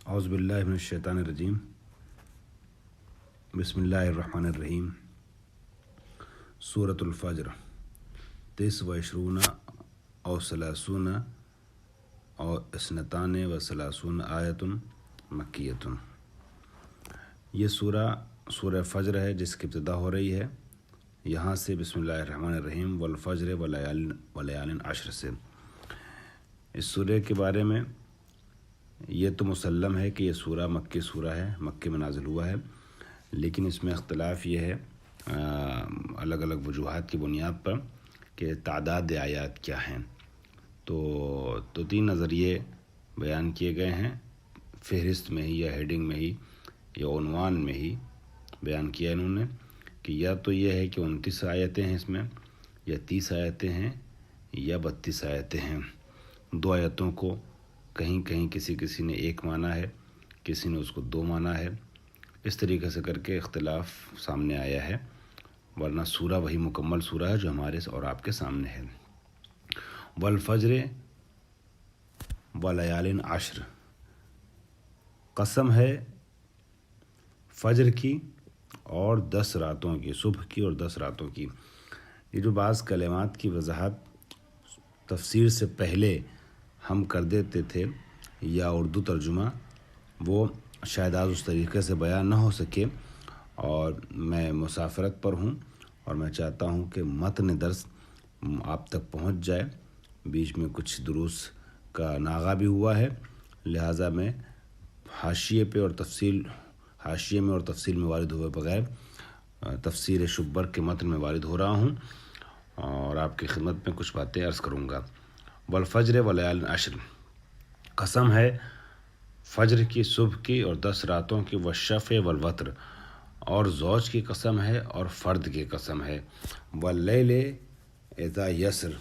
اعوذ باللہ من الشیطان الرجیم بسم اللہ الرحمن الرحیم سورۃ الفجر 23 او 30 اور 32 آیت مکیۃ۔ یہ سورہ فجر ہے جس کی ابتدا ہو رہی ہے یہاں سے بسم اللہ الرحمن الرحیم والفجر ولیال عشر سے۔ اس سورہ کے بارے میں یہ تو مسلم ہے کہ یہ سورہ مکی سورہ ہے، مکے میں نازل ہوا ہے، لیکن اس میں اختلاف یہ ہے الگ الگ وجوہات کی بنیاد پر کہ تعداد آیات کیا ہیں۔ تو تین نظریے بیان کیے گئے ہیں، فہرست میں ہی یا ہیڈنگ میں ہی یا عنوان میں ہی بیان کیا انہوں نے کہ یا تو یہ ہے کہ 29 آیتیں ہیں اس میں، یا 30 آیتیں ہیں، یا 32 آیتیں ہیں۔ دو آیتوں کو کہیں کسی نے ایک مانا ہے، کسی نے اس کو دو مانا ہے، اس طریقے سے کر کے اختلاف سامنے آیا ہے، ورنہ سورہ وہی مکمل سورہ ہے جو ہمارے اور آپ کے سامنے ہے۔ والفجر ولیال عشر، قسم ہے فجر کی اور 10 راتوں کی، صبح کی اور 10 راتوں کی۔ یہ جو بعض کلمات کی وضاحت تفسیر سے پہلے ہم کر دیتے تھے یا اردو ترجمہ، وہ شاید آج اس طریقے سے بیان نہ ہو سکے، اور میں مسافرت پر ہوں اور میں چاہتا ہوں کہ متن درس آپ تک پہنچ جائے۔ بیچ میں کچھ دروس کا ناغہ بھی ہوا ہے، لہٰذا میں حاشیے میں اور تفصیل میں وارد ہوئے بغیر تفسیر شبر کے متن میں وارد ہو رہا ہوں اور آپ کی خدمت میں کچھ باتیں عرض کروں گا۔ والفجر ولیال عشر، قسم ہے فجر کی، صبح کی اور 10 راتوں کی، والشفع والوتر، اور زوج کی قسم ہے اور فرد کی قسم ہے، واللیل اذا یسر،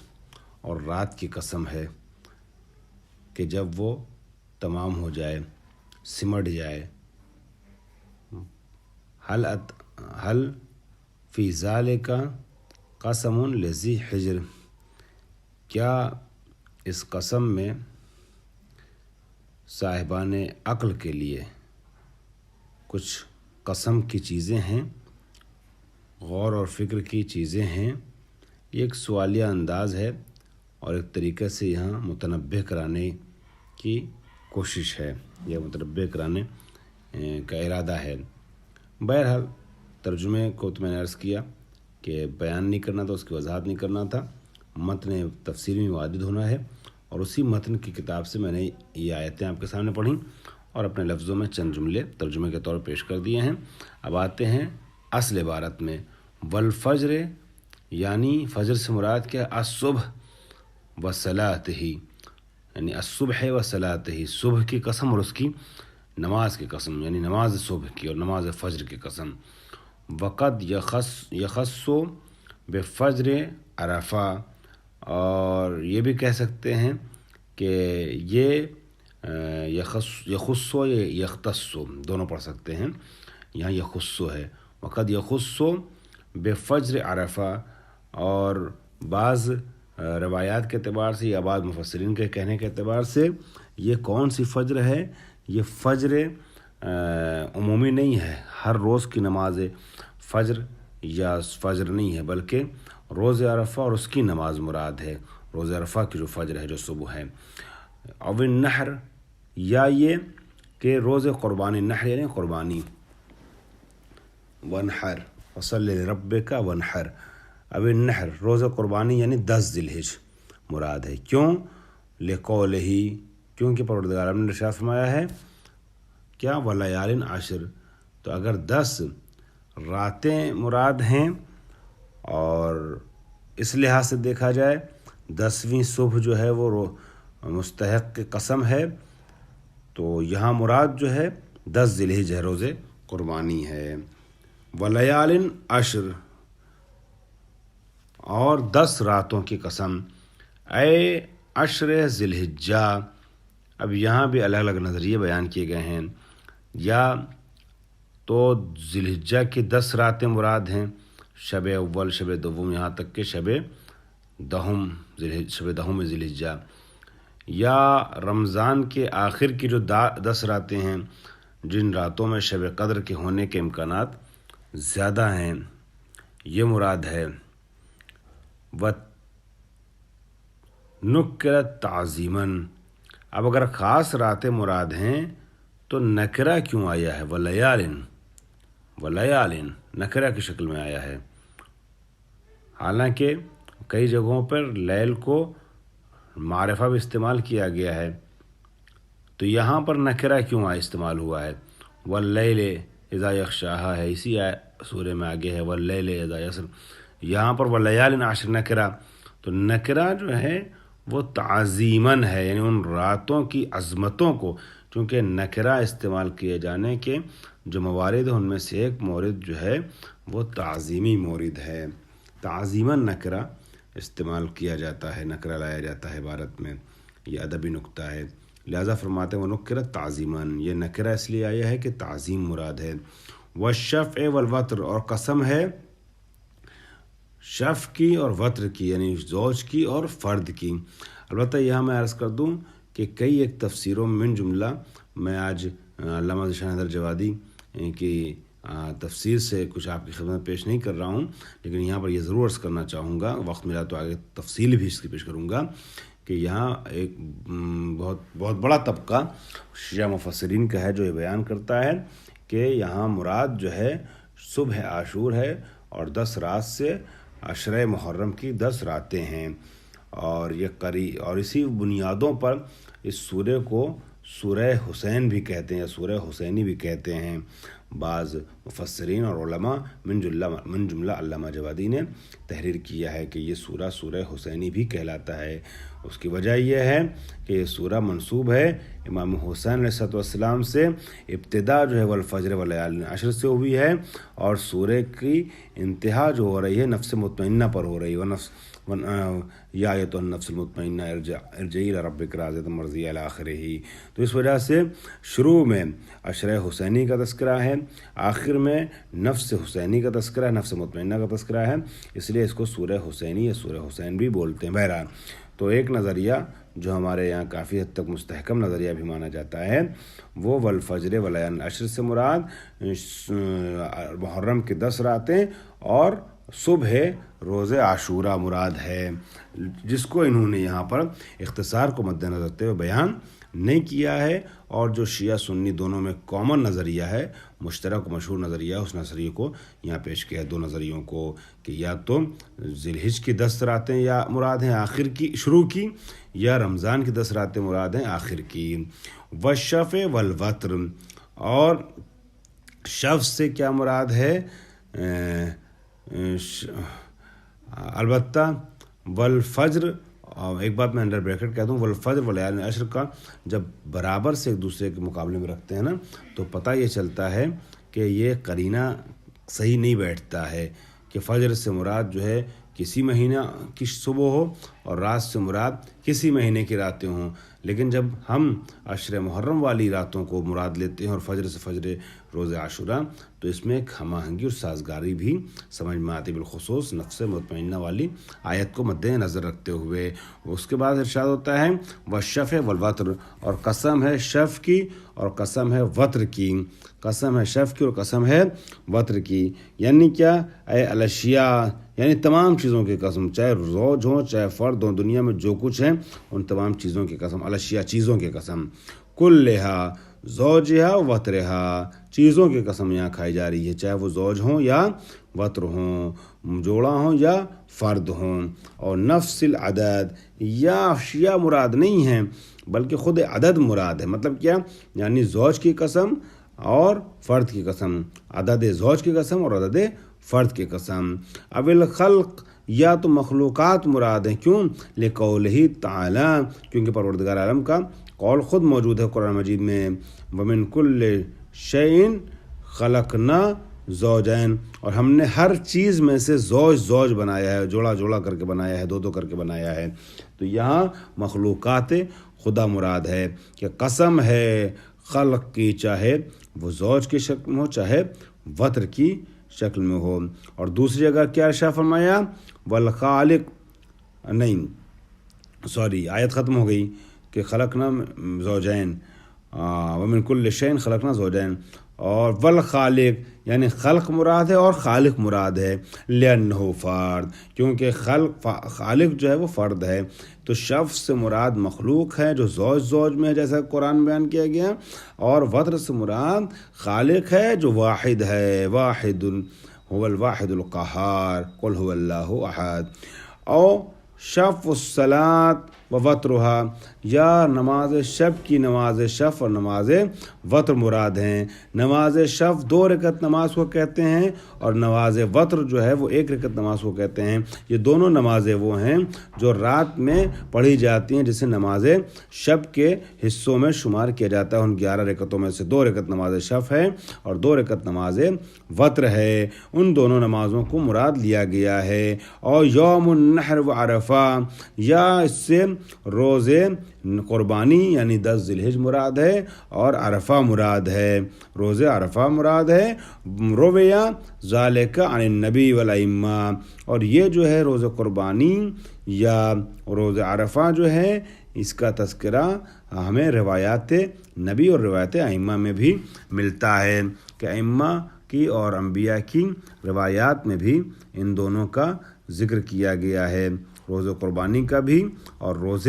اور رات کی قسم ہے کہ جب وہ تمام ہو جائے، سمٹ جائے۔ حل فی ذالک قسم لذی حجر، کیا اس قسم میں صاحبان عقل کے لیے کچھ قسم کی چیزیں ہیں، غور اور فکر کی چیزیں ہیں۔ یہ ایک سوالیہ انداز ہے اور ایک طریقے سے یہاں متنبہ کرانے کی کوشش ہے یا متنبہ کرانے کا ارادہ ہے۔ بہرحال ترجمے کو تو میں نے عرض کیا کہ بیان نہیں کرنا تھا، اس کی وضاحت نہیں کرنا تھا، متن تفسیر میں وارد ہونا ہے، اور اسی متن کی کتاب سے میں نے یہ آیتیں آپ کے سامنے پڑھیں اور اپنے لفظوں میں چند جملے ترجمے کے طور پر پیش کر دیے ہیں۔ اب آتے ہیں اصل عبارت میں۔ والفجر یعنی فجر سے مراد کیا؟ الصبح وصلاتہ، یعنی الصبح وصلاتہ، صبح کی قسم اور اس کی نماز کی قسم، یعنی نماز صبح کی اور نماز فجر کی قسم۔ وقد یخص بفجر عرفہ، اور یہ بھی کہہ سکتے ہیں کہ یہ یخص و یختص دونوں پڑھ سکتے ہیں، یہاں یخص ہے۔ وقد یخص بفجر عرفہ، اور بعض روایات کے اعتبار سے یا بعض مفسرین کے کہنے کے اعتبار سے یہ کون سی فجر ہے؟ یہ فجر عمومی نہیں ہے، ہر روز کی نماز فجر یا فجر نہیں ہے، بلکہ روز عرفہ اور اس کی نماز مراد ہے، روز عرفہ کی جو فجر ہے جو صبح ہے۔ او النحر، یا یہ کہ روز قربانی، نحر یعنی قربانی، ونحر وصلی لربک ونحر، او النحر روز قربانی یعنی 10 ذی الحج مراد ہے۔ کیوں؟ لقولہ، کیونکہ پروردگار نے ارشاد فرمایا ہے کیا؟ ولیال عشر، تو اگر 10 راتیں مراد ہیں اور اس لحاظ سے دیکھا جائے 10ویں صبح جو ہے وہ مستحق کی قسم ہے، تو یہاں مراد جو ہے 10 ذی الحج ہے، روز قربانی ہے۔ ولیال عشر، اور 10 راتوں کی قسم، اے عشر ذی الحجہ۔ اب یہاں بھی الگ الگ نظریے بیان کیے گئے ہیں، یا تو ذی الحجہ کی 10 راتیں مراد ہیں، شب اول، شب دوم، یہاں تک کہ شب دہم ذی الحجہ، یا رمضان کے آخر کی جو 10 راتیں ہیں جن راتوں میں شب قدر کے ہونے کے امکانات زیادہ ہیں، یہ مراد ہے۔ و نکرت تعظیماً، اب اگر خاص راتیں مراد ہیں تو نکرہ کیوں آیا ہے؟ ولیالن نکرہ کی شکل میں آیا ہے، حالانکہ کئی جگہوں پر لیل کو معرفہ بھی استعمال کیا گیا ہے، تو یہاں پر نکرہ کیوں استعمال ہوا ہے؟ واللیل اذا یغشاہا ہے، اسی سورہ میں آگے ہے واللیل اذا یسر، یہاں پر ولیال عشر نکرہ، تو نکرہ جو ہے وہ تعظیماً ہے، یعنی ان راتوں کی عظمتوں کو، چونکہ نکرہ استعمال کیے جانے کے جو موارد ہیں ان میں سے ایک مورد جو ہے وہ تعظیمی مورد ہے، تعظیماً نکرہ استعمال کیا جاتا ہے، نکرہ لایا جاتا ہے عبارت میں، یہ ادبی نکتہ ہے، لہذا فرماتے ہیں وہ نکرت تعظیماً، یہ نکرہ اس لیے آیا ہے کہ تعظیم مراد ہے۔ والشفع والوتر، اور قسم ہے شفع کی اور وتر کی، یعنی زوج کی اور فرد کی۔ البتہ یہاں میں عرض کر دوں کہ کئی ایک تفسیروں من جملہ میں آج علامہ ذیشان حیدر جوادی کی تفسیر سے کچھ آپ کی خدمت پیش نہیں کر رہا ہوں، لیکن یہاں پر یہ ضرور عرض کرنا چاہوں گا، وقت ملا تو آگے تفصیل بھی اس کی پیش کروں گا، کہ یہاں ایک بہت بڑا طبقہ شیعہ مفسرین کا ہے جو یہ بیان کرتا ہے کہ یہاں مراد جو ہے صبح عاشور ہے اور 10 رات سے عشرہ محرم کی 10 راتیں ہیں، اور یہ اور اسی بنیادوں پر اس سورہ کو سورہ حسین بھی کہتے ہیں یا سورہ حسینی بھی کہتے ہیں بعض مفسرین اور علماء، من جملہ علامہ جوادی نے تحریر کیا ہے کہ یہ سورہ حسینی بھی کہلاتا ہے۔ اس کی وجہ یہ ہے کہ یہ سورہ منسوب ہے امام حسین علیہ السلام سے، ابتدا جو ہے والفجر ولیال عشر سے ہوئی ہے، اور سورہ کی انتہا جو ہو رہی ہے نفس مطمئنہ پر ہو رہی ہے، یا ایتھا النفس المطمئنہ ارجعی الی ربک راضیۃ مرضیہ الی آخرہ، تو اس وجہ سے شروع میں عشرہ حسینی کا تذکرہ ہے، آخر میں نفس حسینی کا تذکرہ ہے، نفس مطمئنہ کا تذکرہ ہے، اس لیے اس کو سورہ حسینی یا سورہ حسین بھی بولتے ہیں۔ بہرحال تو ایک نظریہ جو ہمارے یہاں کافی حد تک مستحکم نظریہ بھی مانا جاتا ہے، وہ والفجر ولیال عشر سے مراد محرم کی 10 راتیں اور صبح روز عاشورہ مراد ہے، جس کو انہوں نے یہاں پر اختصار کو مد نظر رکھتے ہوئے بیان نہیں کیا ہے، اور جو شیعہ سنی دونوں میں کامن نظریہ ہے، مشترک و مشہور نظریہ، اس نظریے کو یہاں پیش کیا ہے، دو نظریوں کو، کہ یا تو ذی الحجہ کی 10 راتیں یا مراد ہیں آخر کی شروع کی، یا رمضان کی 10 راتیں مراد ہیں آخر کی۔ والشفع والوتر، اور شفع سے کیا مراد ہے؟ البتہ والفجر، ایک بات میں انڈر بریکٹ کہتا ہوں، والفجر ولیال عشر کا جب برابر سے ایک دوسرے کے مقابلے میں رکھتے ہیں نا، تو پتہ یہ چلتا ہے کہ یہ قرینہ صحیح نہیں بیٹھتا ہے کہ فجر سے مراد جو ہے کسی مہینہ کی صبح ہو اور رات سے مراد کسی مہینے کی راتیں ہوں، لیکن جب ہم عشر محرم والی راتوں کو مراد لیتے ہیں اور فجر سے فجر روز عاشورہ، تو اس میں ایک ہم آہنگی اور سازگاری بھی سمجھ میں آتی، بالخصوص نفس مطمئنہ والی آیت کو مد نظر رکھتے ہوئے۔ اس کے بعد ارشاد ہوتا ہے والشفع والوتر، اور قسم ہے شفع کی اور قسم ہے وتر کی، قسم ہے شفع کی اور قسم ہے وتر کی، یعنی کیا؟ اے الاشیاء، یعنی تمام چیزوں کی قسم، چاہے زوج ہوں چاہے فرد ہوں، دنیا میں جو کچھ ہے ان تمام چیزوں کی قسم، الاشیاء چیزوں کی قسم، کلھا زوجہا وترہا، چیزوں کی قسم یہاں کھائی جا رہی ہے، چاہے وہ زوج ہوں یا وتر ہوں، جوڑا ہوں یا فرد ہوں، اور نفس العدد، یا اشیاء مراد نہیں ہیں بلکہ خود عدد مراد ہے، مطلب کیا؟ یعنی زوج کی قسم اور فرد کی قسم، عدد زوج کی قسم اور عدد فرد کی قسم۔ اب الخلق، یا تو مخلوقات مراد ہیں، کیوں؟ لقولہ تعالی، کیونکہ پروردگار عالم کا قول خود موجود ہے قرآن مجید میں، ومن کل شیء خلقنا زوجین، اور ہم نے ہر چیز میں سے زوج بنایا ہے، جوڑا کر کے بنایا ہے، دو کر کے بنایا ہے، تو یہاں مخلوقات خدا مراد ہے کہ قسم ہے خلق کی، چاہے وہ زوج کی شکل میں ہو چاہے وتر کی شکل میں ہو۔ اور دوسری جگہ کیا ارشاد فرمایا؟ والخالق، نہیں سوری آیت ختم ہو گئی، کہ خلقنا زوجین ومن کل شیء خلقنا زوجین، اور والخالق یعنی خلق مراد ہے اور خالق مراد ہے، لأنہ فرد کیونکہ خالق جو ہے وہ فرد ہے، تو شف سے مراد مخلوق ہے جو زوج میں ہے جیسا قرآن میں بیان کیا گیا، اور وتر سے مراد خالق ہے جو واحد ہے، واحد هو الواحد القہار قل هو اللہ احد۔ او شف الصلاۃ و وترہا، یا نماز شب کی نماز شف اور نماز وتر مراد ہیں۔ نماز شف 2 رکعت نماز کو کہتے ہیں، اور نماز وتر جو ہے وہ 1 رکعت نماز کو کہتے ہیں۔ یہ دونوں نمازیں وہ ہیں جو رات میں پڑھی جاتی ہیں، جسے نماز شب کے حصوں میں شمار کیا جاتا ہے۔ ان 11 رکعتوں میں سے 2 رکعت نماز شف ہے اور 2 رکعت نماز وتر ہے، ان دونوں نمازوں کو مراد لیا گیا ہے۔ اور یوم النحر و عرفہ، یا اس سے روز قربانی یعنی 10 ذی الحجہ مراد ہے، اور عرفہ مراد ہے، روز عرفہ مراد ہے۔ رویہ ذالک عن النبی والائمہ، اور یہ جو ہے روز قربانی یا روز عرفہ جو ہے اس کا تذکرہ ہمیں روایات نبی اور روایت ائمہ میں بھی ملتا ہے، کہ ائمہ کی اور انبیاء کی روایات میں بھی ان دونوں کا ذکر کیا گیا ہے، روز قربانی کا بھی اور روز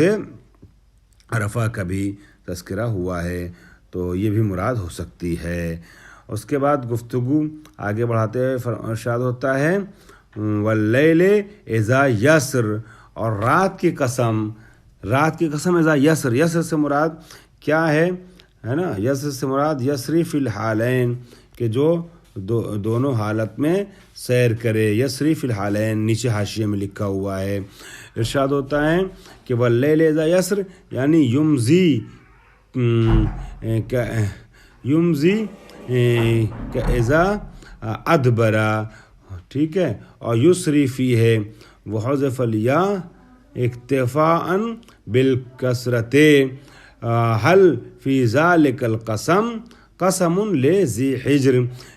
عرفہ کا بھی تذکرہ ہوا ہے، تو یہ بھی مراد ہو سکتی ہے۔ اس کے بعد گفتگو آگے بڑھاتے ہوئے ارشاد ہوتا ہے واللیل اذا یسر، اور رات کی قسم اذا یسر، یسر سے مراد کیا ہے نا، یسر سے مراد یسری فی الحالین، کہ جو دونوں حالت میں سیر کرے، یسری فی الحالین نیچے حاشیے میں لکھا ہوا ہے۔ ارشاد ہوتا ہے کہ واللیل اذا یسر یعنی یمضی کہ اذا ادبرا، ٹھیک ہے، اور یسری فی ہے وحذف الیا اکتفاء بالکسرت، حل فی ذالک القسم قسم لذی حجر۔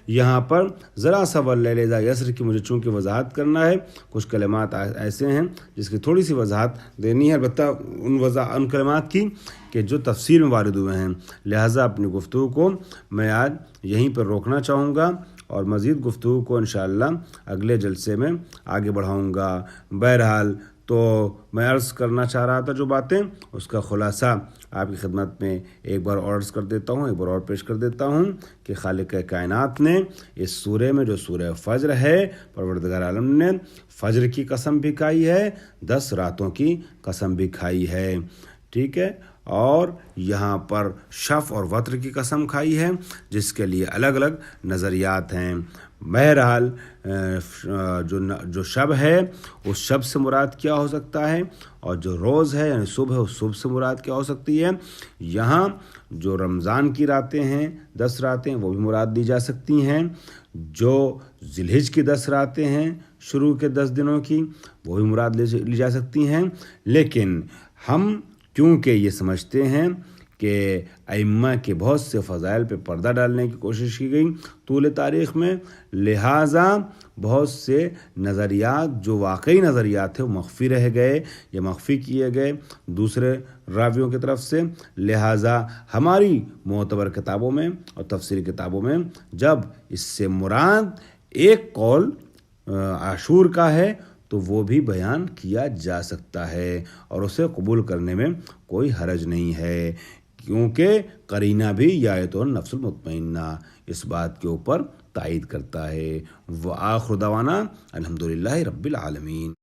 یہاں پر ذرا سا واللیل اذا یسر کی مجھے چونکہ وضاحت کرنا ہے، کچھ کلمات ایسے ہیں جس کی تھوڑی سی وضاحت دینی ہے، البتہ ان کلمات کی کہ جو تفسیر میں وارد ہوئے ہیں، لہٰذا اپنی گفتگو کو میں آج یہیں پر روکنا چاہوں گا، اور مزید گفتگو کو انشاءاللہ اگلے جلسے میں آگے بڑھاؤں گا۔ بہرحال تو میں عرض کرنا چاہ رہا تھا جو باتیں، اس کا خلاصہ آپ کی خدمت میں ایک بار اور عرض کر دیتا ہوں، ایک بار اور پیش کر دیتا ہوں کہ خالق کائنات نے اس سورے میں جو سورہ فجر ہے، پروردگار عالم نے فجر کی قسم بھی کھائی ہے، 10 راتوں کی قسم بھی کھائی ہے، ٹھیک ہے، اور یہاں پر شف اور وتر کی قسم کھائی ہے، جس کے لیے الگ الگ نظریات ہیں۔ بہرحال جو شب ہے اس شب سے مراد کیا ہو سکتا ہے، اور جو روز ہے یعنی صبح ہے اس صبح سے مراد کیا ہو سکتی ہے۔ یہاں جو رمضان کی راتیں ہیں 10 راتیں وہ بھی مراد دی جا سکتی ہیں، جو ذی الحجہ کی 10 راتیں ہیں شروع کے 10 دنوں کی وہ بھی مراد لی جا سکتی ہیں، لیکن ہم کیونکہ یہ سمجھتے ہیں کہ ائمہ کے بہت سے فضائل پہ پردہ ڈالنے کی کوشش کی گئی طول تاریخ میں، لہٰذا بہت سے نظریات جو واقعی نظریات تھے وہ مخفی رہ گئے یا مخفی کیے گئے دوسرے راویوں کی طرف سے، لہٰذا ہماری معتبر کتابوں میں اور تفسیری کتابوں میں جب اس سے مراد ایک قول عاشور کا ہے تو وہ بھی بیان کیا جا سکتا ہے، اور اسے قبول کرنے میں کوئی حرج نہیں ہے، کیونکہ قرینہ بھی یا آیت النفس المطمئنہ اس بات کے اوپر تائید کرتا ہے۔ وآخر دعوانا الحمدللہ رب العالمین۔